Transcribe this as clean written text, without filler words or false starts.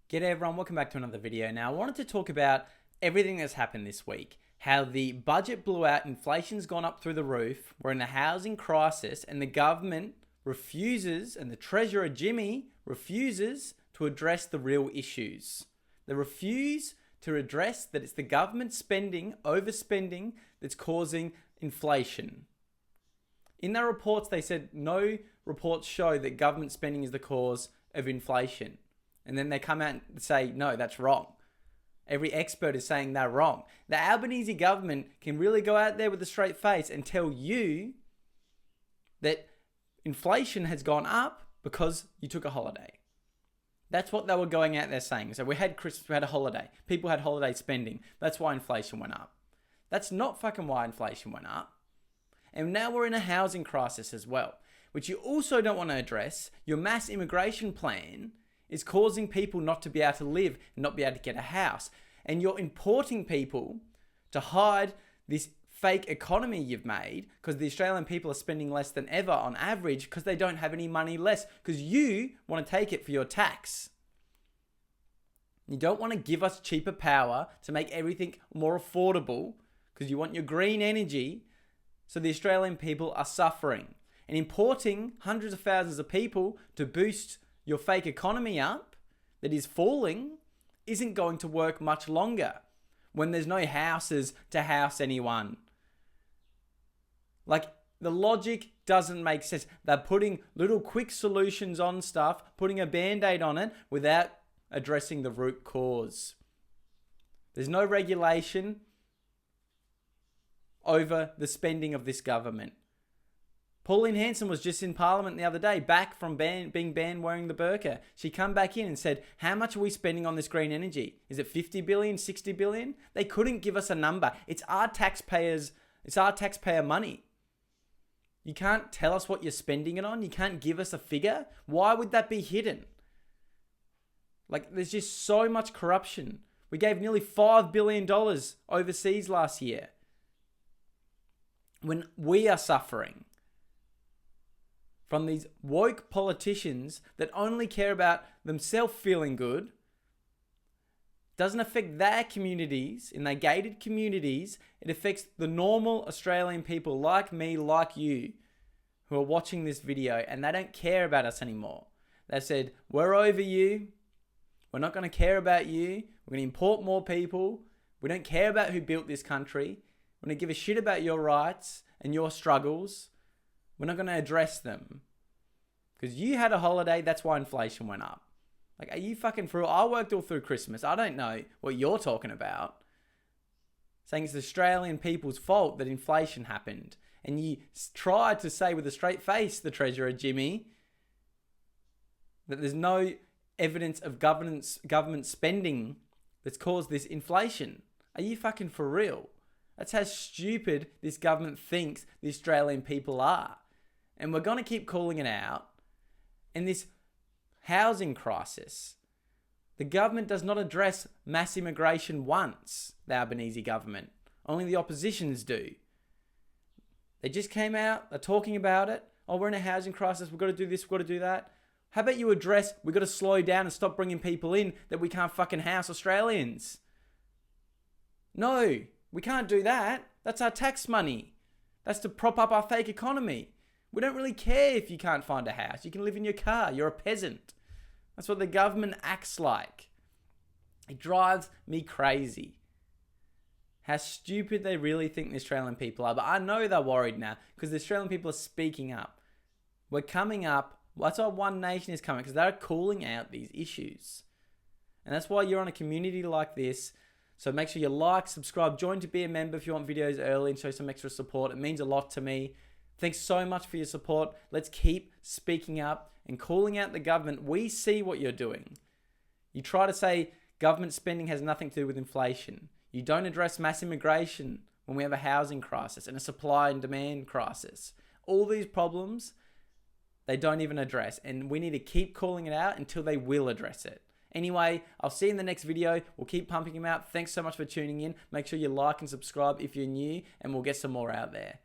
G'day everyone, welcome back to another video. Now I wanted to talk about everything that's happened this week. How the budget blew out, inflation's gone up through the roof, we're in a housing crisis and the government refuses, and the Treasurer Jimmy refuses to address the real issues. They refuse to address that it's the government spending, overspending, that's causing inflation. In their reports they said no reports show that government spending is the cause of inflation. And then they come out and say, no, that's wrong. Every expert is saying they're wrong. The Albanese government can really go out there with a straight face and tell you that inflation has gone up because you took a holiday. That's what they were going out there saying. So we had Christmas, we had a holiday. People had holiday spending. That's why inflation went up. That's not fucking why inflation went up. And now we're in a housing crisis as well, which you also don't want to address. Your mass immigration plan is causing people not to be able to live and not be able to get a house. And you're importing people to hide this fake economy you've made because the Australian people are spending less than ever on average because they don't have any money less because you want to take it for your tax. You don't want to give us cheaper power to make everything more affordable because you want your green energy, so the Australian people are suffering. And importing hundreds of thousands of people to boost your fake economy up that is falling isn't going to work much longer when there's no houses to house anyone. Like, the logic doesn't make sense. They're putting little quick solutions on stuff, putting a band-aid on it without addressing the root cause. There's no regulation over the spending of this government. Pauline Hanson was just in Parliament the other day, back from being banned wearing the burqa. She come back in and said, how much are we spending on this green energy? Is it 50 billion, 60 billion? They couldn't give us a number. It's our taxpayer money. You can't tell us what you're spending it on. You can't give us a figure. Why would that be hidden? Like, there's just so much corruption. We gave nearly $5 billion overseas last year when we are suffering from these woke politicians that only care about themselves feeling good. Doesn't affect their communities, in their gated communities. It affects the normal Australian people like me, like you, who are watching this video, and they don't care about us anymore. They said, we're over you. We're not going to care about you. We're going to import more people. We don't care about who built this country. We're going to give a shit about your rights and your struggles. We're not going to address them. Because you had a holiday, that's why inflation went up. Like, are you fucking for real? I worked all through Christmas. I don't know what you're talking about. Saying it's the Australian people's fault that inflation happened. And you tried to say with a straight face, the Treasurer Jimmy, that there's no evidence of government spending that's caused this inflation. Are you fucking for real? That's how stupid this government thinks the Australian people are. And we're going to keep calling it out. And this housing crisis, the government does not address mass immigration once, the Albanese government. Only the oppositions do. They just came out, they're talking about it. Oh, we're in a housing crisis, we've got to do this, we've got to do that. How about you address, we've got to slow down and stop bringing people in that we can't fucking house Australians? No. We can't do that. That's our tax money. That's to prop up our fake economy. We don't really care if you can't find a house. You can live in your car. You're a peasant. That's what the government acts like. It drives me crazy. How stupid they really think the Australian people are. But I know they're worried now because the Australian people are speaking up. We're coming up. That's why One Nation is coming, because they're calling out these issues. And that's why you're on a community like this. So make sure you like, subscribe, join to be a member if you want videos early and show some extra support. It means a lot to me. Thanks so much for your support. Let's keep speaking up and calling out the government. We see what you're doing. You try to say government spending has nothing to do with inflation. You don't address mass immigration when we have a housing crisis and a supply and demand crisis. All these problems, they don't even address. And we need to keep calling it out until they will address it. Anyway, I'll see you in the next video. We'll keep pumping them out. Thanks so much for tuning in. Make sure you like and subscribe if you're new, and we'll get some more out there.